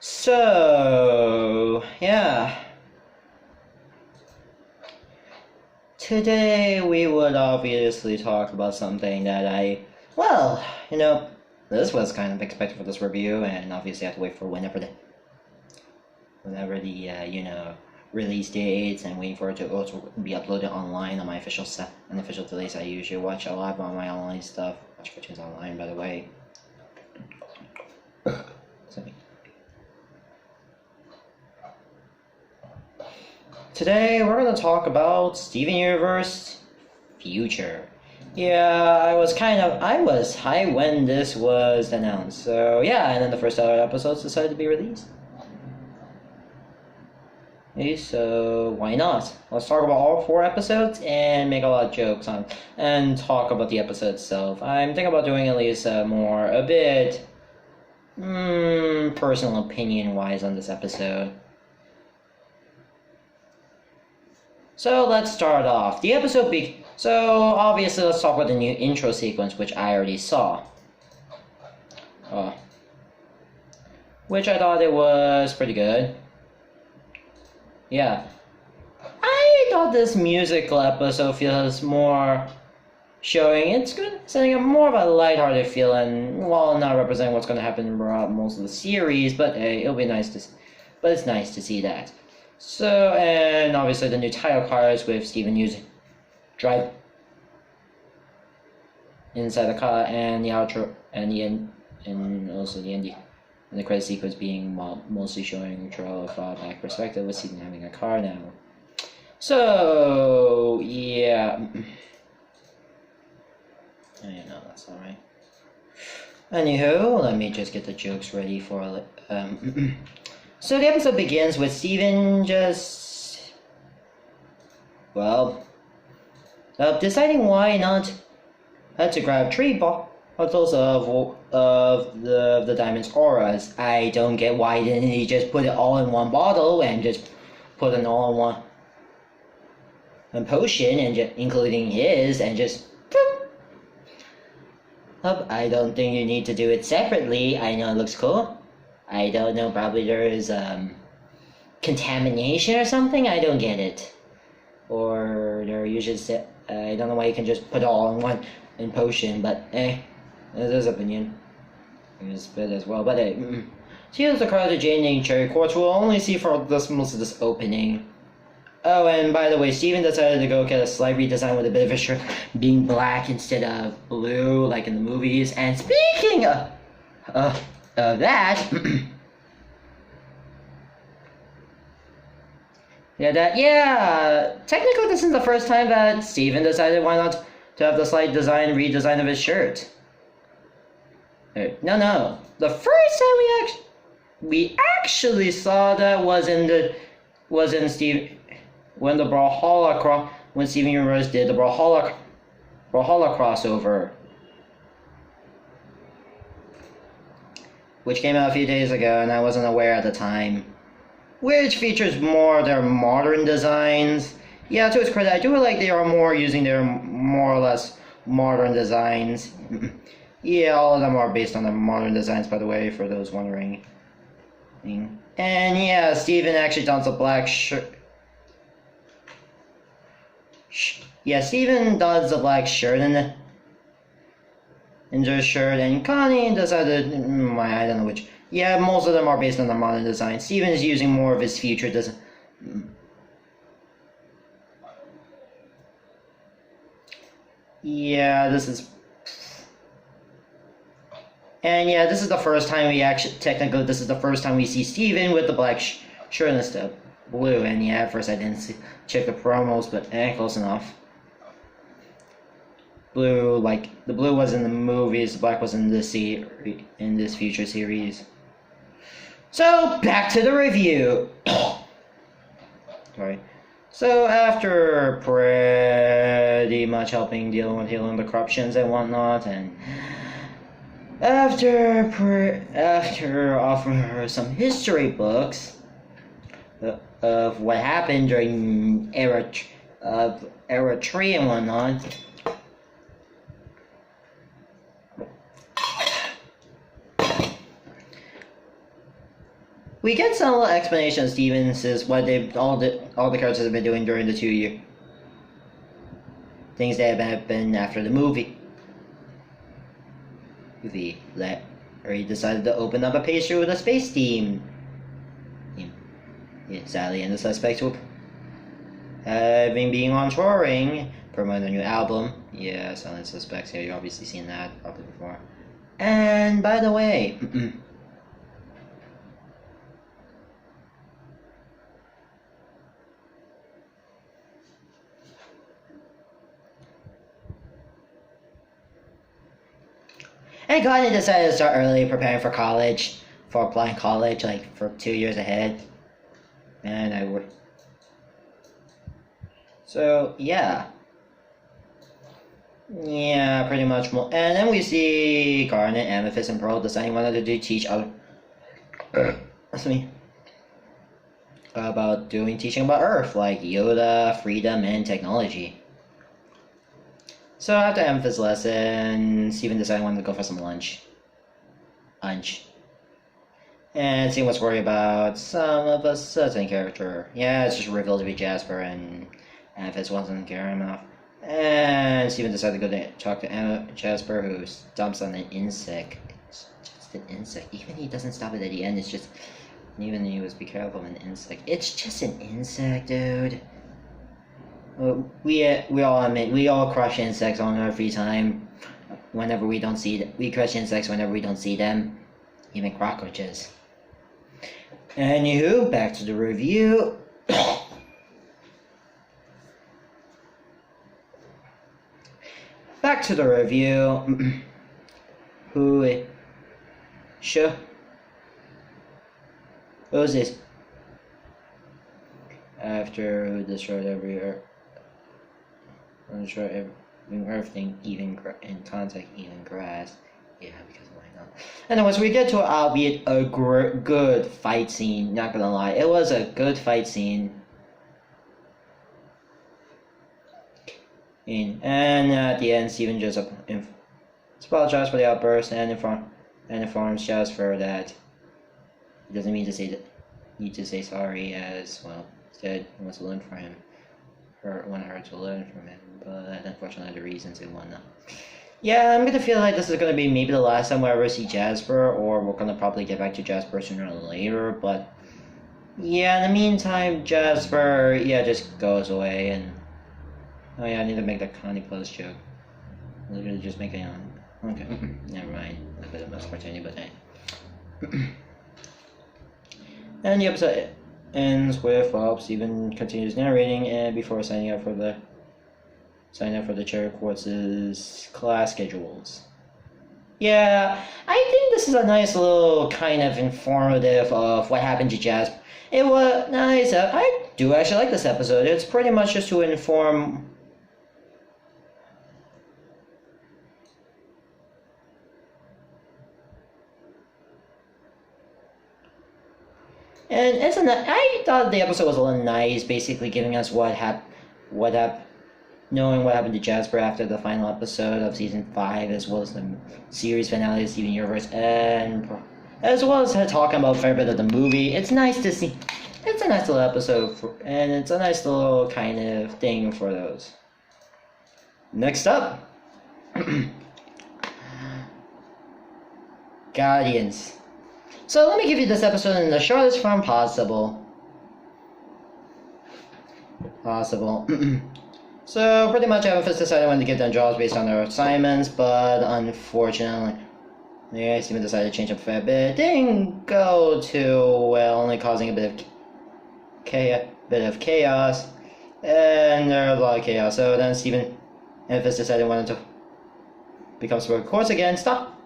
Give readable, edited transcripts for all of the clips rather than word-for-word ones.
So, yeah. Today we would obviously talk about something that this was kind of expected for this review, and obviously I have to wait for whenever the release dates, and waiting for it to also be uploaded online on my official place. I usually watch a lot on my online stuff. Watch cartoons online, by the way. Sorry. Today we're gonna talk about Steven Universe Future. Yeah, I was high when this was announced. So yeah, and then the first episodes decided to be released. Okay, so why not? Let's talk about all 4 episodes and make a lot of jokes on and talk about the episode itself. I'm thinking about doing at least a bit personal opinion wise on this episode. So let's start off. The episode so obviously let's talk about the new intro sequence, which I already saw. Which I thought it was pretty good. Yeah. I thought this musical episode feels more showing it's good, setting up more of a lighthearted feeling, while not representing what's going to happen throughout most of the series, but hey, it'll be nice to see that. So, and obviously the new title cards with Steven using drive inside the car, and the outro and the end, and also the ending, and the credit sequence being mostly showing trail of back perspective with Steven having a car now. So yeah, that's all right. Anywho, let me just get the jokes ready for So the episode begins with Steven deciding why not to grab 3 bottles of the diamond's auras. I don't get why didn't he just put it all in one bottle and just put an all-in-one potion, and including his, and just I don't think you need to do it separately. I know it looks cool. I don't know, probably there is contamination or something. I don't get it. Or they're usually I don't know why you can just put it all in one potion, but that's his opinion. It's bit as well, but hey. So here's the card of Jane and Cherry Quartz. We'll only see for most of this opening. Oh, and by the way, Steven decided to go get a slight redesign with a bit of his shirt being black instead of blue, like in the movies. And speaking of that, technically this is the first time that Steven decided why not to have the slight redesign of his shirt. No. The first time we actually saw that was in Steve when the Brawlhalla when Steven Universe did the Brawlhalla crossover, which came out a few days ago, and I wasn't aware at the time, which features more of their modern designs. Yeah, to its credit, I do like they are more using their more or less modern designs. Yeah, all of them are based on their modern designs, by the way, for those wondering. And yeah, Steven actually dons a black shirt. Yeah, Steven does a black shirt and their shirt, and Connie decided, I don't know which. Yeah, most of them are based on the modern design. Steven is using more of his future design. Yeah, this is the first time we see Steven with the black shirt instead of blue. And yeah, at first I didn't check the promos, but close enough. Blue, like the blue was in the movies, the black was in this future series. So back to the review. Sorry. So after pretty much helping deal with healing the corruptions and whatnot, and after offering her some history books of what happened during Era 3 and whatnot, we get some little explanation of Stevens is what all the characters have been doing during the 2 year things that have happened after the movie. Larry decided to open up a page through the space team. Sally and the suspects will having being on touring, promote a new album. Yeah, Silent Suspects. Yeah, you've obviously seen that probably before. And by the way, and Glenn decided to start early, preparing for college, for applying college, like for 2 years ahead. And I would. So yeah, pretty much more. And then we see Garnet, Amethyst, and Pearl deciding what to teach other. That's me. About teaching about Earth, like Yoda, freedom, and technology. So after Amethyst's lesson, Steven decided wanted to go for some lunch. And Steven was worried about some of a certain character. Yeah, it's just revealed to be Jasper, and Amethyst wasn't caring enough. And Steven decided to go to talk to Jasper, who stomps on an insect. It's just an insect. Even he doesn't stop it at the end, it's just... Even he was be careful of an insect. It's just an insect, dude. We all admit, we all crush insects on our free time. Whenever we don't see them. We crush insects whenever we don't see them. Even cockroaches. Anywho, back to the review. Back to the review. Who's this? After who destroyed every Earth, everything, even in contact, even grass. Yeah, because why not? Anyways, we get to albeit a good fight scene. Not gonna lie, it was a good fight scene. And at the end, Steven just apologizes for the outburst and informs Jasper that he doesn't need to say sorry, as well. Instead, he wants to learn from him. Want her to learn from him, but unfortunately, the reasons he won't know. Yeah, I'm gonna feel like this is gonna be maybe the last time we ever see Jasper, or we're gonna probably get back to Jasper sooner or later. But yeah, in the meantime, Jasper just goes away, and oh yeah, I need to make that Connie Close joke. Literally just make it on. Okay, never mind. A bit of a opportunity, but hey. And the episode ends with Steven continues narrating, and before signing up for the Cherry Quartz's class schedules. Yeah, I think this is a nice little kind of informative of what happened to Jasper. It was nice. I do actually like this episode. It's pretty much just to inform. And I thought the episode was a little nice, basically giving us knowing what happened to Jasper after the final episode of season 5, as well as the series finale of Steven Universe, and as well as talking about a fair bit of the movie. It's nice to see. It's a nice little episode, and it's a nice little kind of thing for those. Next up, Guardians. So let me give you this episode in the shortest form possible. So pretty much Amethyst decided when to get them jobs based on their assignments, but unfortunately, Steven decided to change up a fair bit. Didn't go too well, only causing a bit of chaos, and there was a lot of chaos. So then Amethyst decided wanted to become support course again. Stop.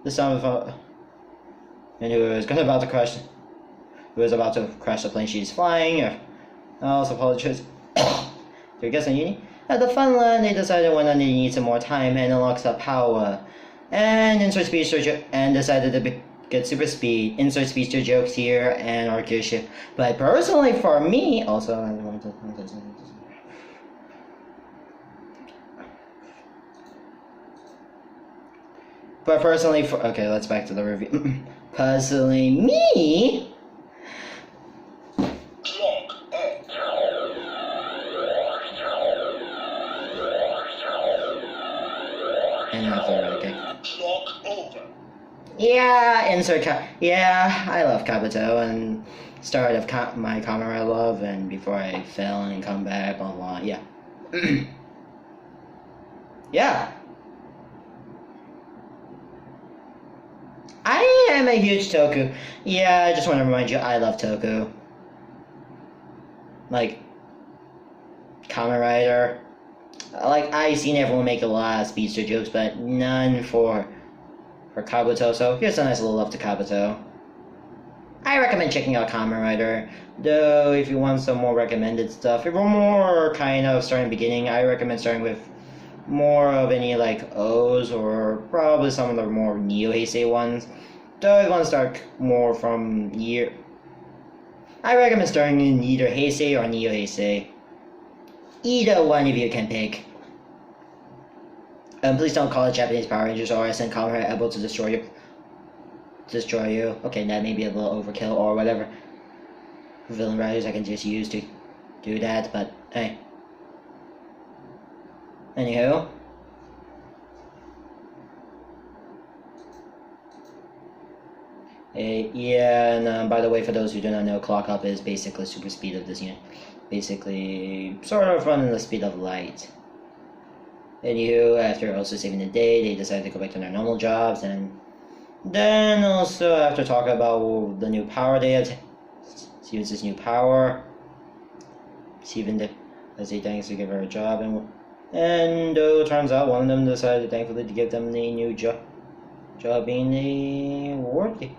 This time with and who was about to crash the plane she's flying. I also apologize. Your guest on Uni. At the Funland, they decided when they need some more time and unlocks up power. And insert speedster and decided to get super speed. Insert speedster jokes here and Arcade. But personally, for me, also I want to. But personally, okay, let's back to the review. Personally, me, Yeah, yeah, I love Kabuto, and start of my Kamen Rider love, and before I fell and come back, blah blah. Yeah. Yeah. I am a huge Toku. Yeah, I just want to remind you, I love Toku. Like, Kamen Rider. Like, I've seen everyone make a lot of speedster jokes, but none for Kabuto, so here's a nice little love to Kabuto. I recommend checking out Kamen Rider, though if you want some more recommended stuff, if you're more kind of starting beginning, I recommend starting with more of any like O's or probably some of the more Neo Heisei ones. Though if you want to start more from I recommend starting in either Heisei or Neo Heisei. Either one of you can pick. Please don't call it Japanese Power Rangers or I send Kamen Rider able to destroy you. Okay, that may be a little overkill or whatever. Villain riders I can just use to do that, but hey. Anywho. Yeah, and by the way, for those who do not know, clock up is basically super speed of this unit. Basically, sort of running the speed of light. Anywho, after also saving the day, they decided to go back to their normal jobs, and then also after talking about the new power they had, Steven's new power, Steven as he thanks to give her a job, and it turns out one of them decided thankfully to give them the new job being the award,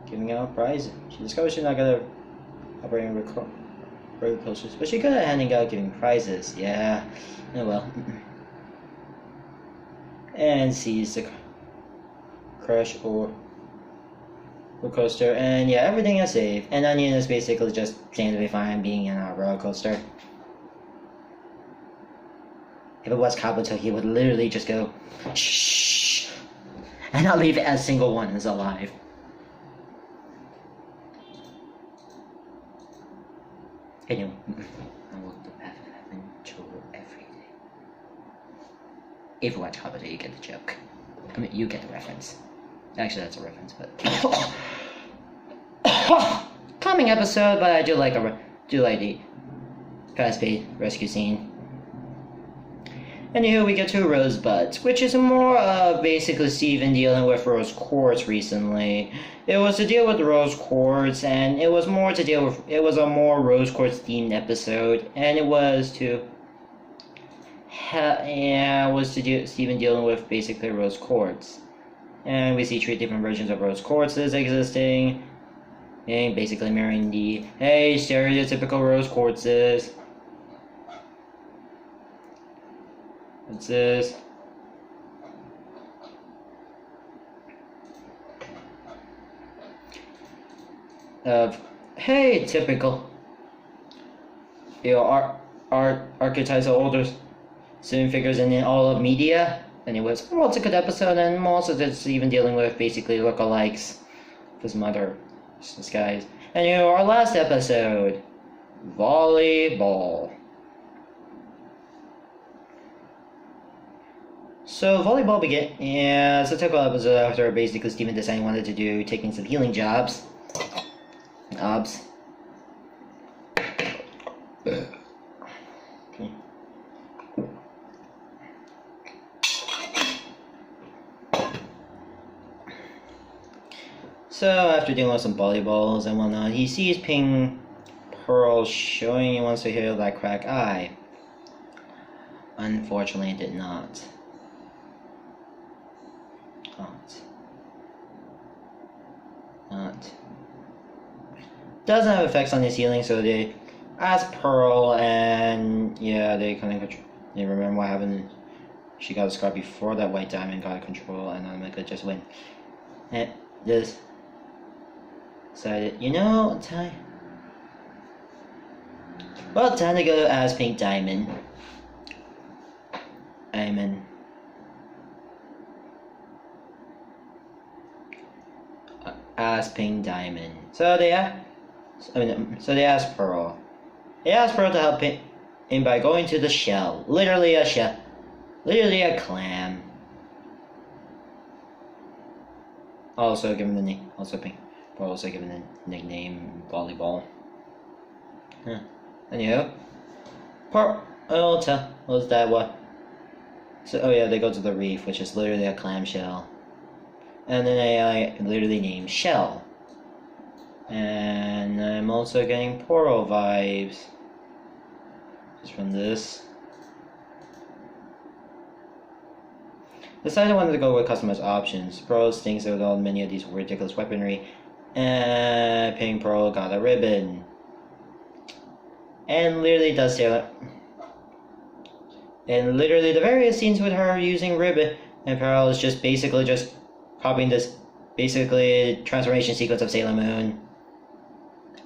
giving out prizes. She discovers she's not good at operating roller coasters, but she good at handing out giving prizes. Yeah, oh well. And sees the crush or roller coaster, and yeah, everything is safe. And Onion is basically just seems to be fine being in a roller coaster. If it was Kabuto, he would literally just go shh, and not leave a single one is alive. Anyway, I walk the path of heaven every day. If you watch Kabuto, you get the joke. I mean, you get the reference. Actually, that's a reference, but calming episode. But I do like the fast-paced rescue scene. Anywho, we get to Rosebuds, which is more of basically Steven dealing with Rose Quartz recently. It was to deal with Rose Quartz, and it was more to deal with. It was a more Rose Quartz themed episode, and it was to. Steven dealing with basically Rose Quartz. And we see 3 different versions of Rose Quartzes existing, and basically mirroring the, hey, stereotypical Rose Quartzes. What's this? Hey, typical. Archetypes of older student figures in all of media. Anyways, well, it's a good episode, and also just even dealing with basically lookalikes for some other guys. And our last episode, volleyball. So volleyball began. Yeah, it's a typical episode after basically Steven decided he wanted to do taking some healing jobs. So after dealing with some volleyballs and whatnot, he sees Pink Pearl showing he wants to heal that crack eye. Unfortunately, it did not. Not. Doesn't have effects on his healing, so they ask Pearl, and yeah, they kind of they remember what happened. She got a scar before that White Diamond got control, and Omega just went. And this decided, time. Well, time to go ask Pink Diamond. Ask Pink Diamond. So they asked Pearl. They asked Pearl to help him by going to the shell. Literally a shell. Literally a clam. Also given the name, also given the nickname Volleyball. Huh. Anywho, I'll tell. Was that what? So, oh yeah, they go to the reef, which is literally a clamshell. And then I literally named Shell. And I'm also getting Poro vibes. Just from this. Decided I wanted to go with customized options. Pearl stinks with all many of these ridiculous weaponry. And Pink Pearl got a ribbon. And literally does say that. And literally the various scenes with her using ribbon and Pearl is just basically just copying this basically transformation sequence of Sailor Moon.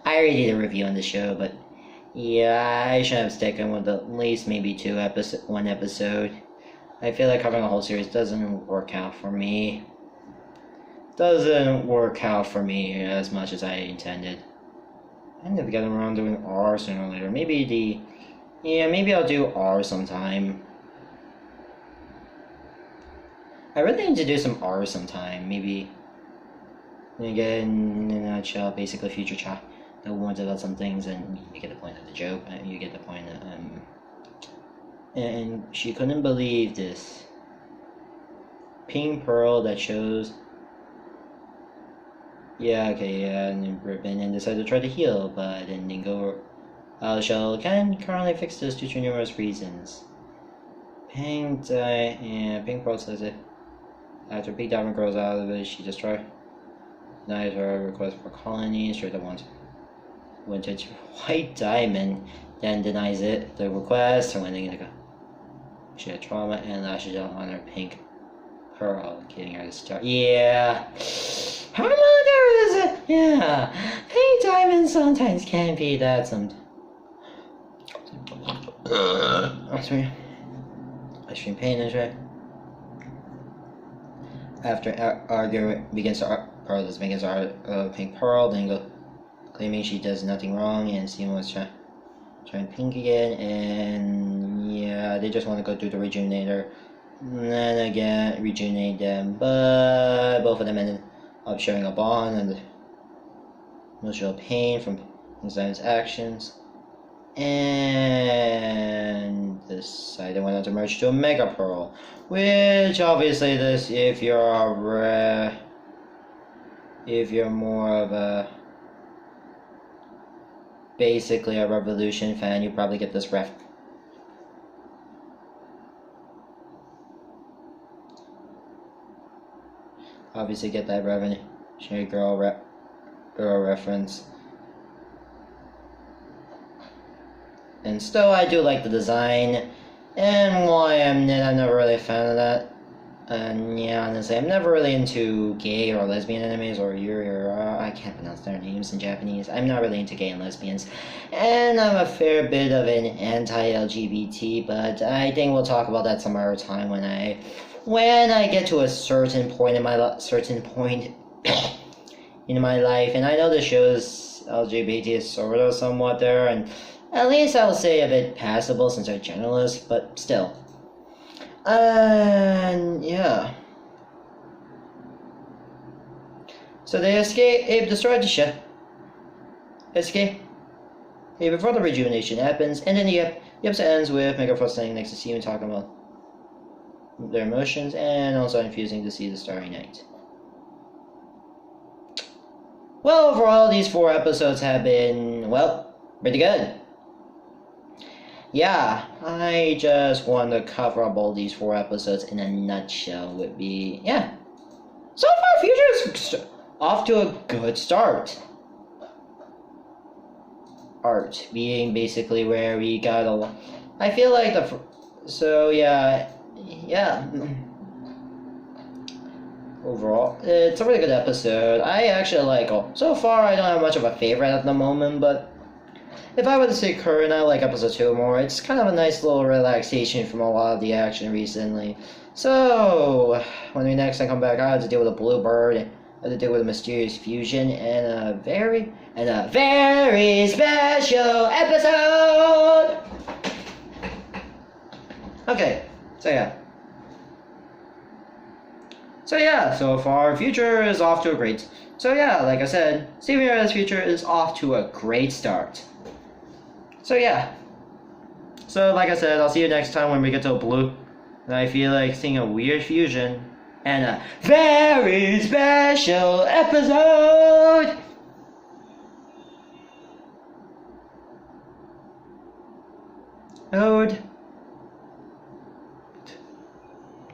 I already did a review on the show, but yeah, I should have taken with at least maybe one episode. I feel like covering a whole series doesn't work out for me. Doesn't work out for me as much as I intended. I need to get around doing R sooner or later. Maybe I'll do R sometime. I really need to do some R sometime. Maybe. Again, in a nutshell, basically future chat. No warns about some things, and you get the point of the joke. You get the point of, and she couldn't believe this. Pink Pearl that shows. Yeah, okay, yeah, and ribbon, and decided to try to heal, but then didn't go. Shell can currently fix this due to numerous reasons. Pink Pearl says it. After Pink Diamond grows out of it, she just denies her request for colony, straight at once. Went to White Diamond, then denies it, the request, and went in to go. She had trauma and lashes out on her Pink Pearl, getting her to start. Yeah. How long there is it? Yeah. Pink Diamond sometimes can be that sometimes. Ice cream pain is right. After argument begins to Pink Pearl, then go claiming she does nothing wrong, and Steven was trying Pink again, and yeah, they just want to go through the rejuvenator, and then again rejuvenate them, but both of them ended up sharing a bond and the emotional pain from Zion's actions. And decided they wanted to merge to a Mega Pearl, which obviously if you're more of a basically a Revolution fan, you probably get this ref. Obviously get that Revolutionary Girl reference. And still, I do like the design, and why I'm never really a fan of that. And yeah, honestly, I'm never really into gay or lesbian animes or yuri or I can't pronounce their names in Japanese. I'm not really into gay and lesbians, and I'm a fair bit of an anti-LGBT. But I think we'll talk about that some other time when I get to a certain point in my life, and I know the show's LGBT is sort of somewhat there, and at least I'll say a bit passable since they're generalists, but still. And yeah. So they destroyed the ship. Escape. Before the rejuvenation happens, and then the episode ends with Megaforce standing next to Steven talking about their emotions, and also infusing to see the Starry Night. Well, overall, these 4 episodes have been, well, pretty good. Yeah, I just want to cover up all these 4 episodes in a nutshell. Would be, yeah. So far, Future's off to a good start. Art being basically where we got a lot. I feel like so yeah. Overall, it's a really good episode. I actually like so far, I don't have much of a favorite at the moment, but if I were to say current, I like episode 2 more. It's kind of a nice little relaxation from a lot of the action recently. So, when we next time come back, I had to deal with a bluebird, I had to deal with a mysterious fusion, and a very special episode! Okay, so yeah. So yeah, so far future is off to a great. So yeah, like I said, Steven Universe's future is off to a great start. So yeah. So like I said, I'll see you next time when we get to a blue. And I feel like seeing a weird fusion and a very special episode. Ode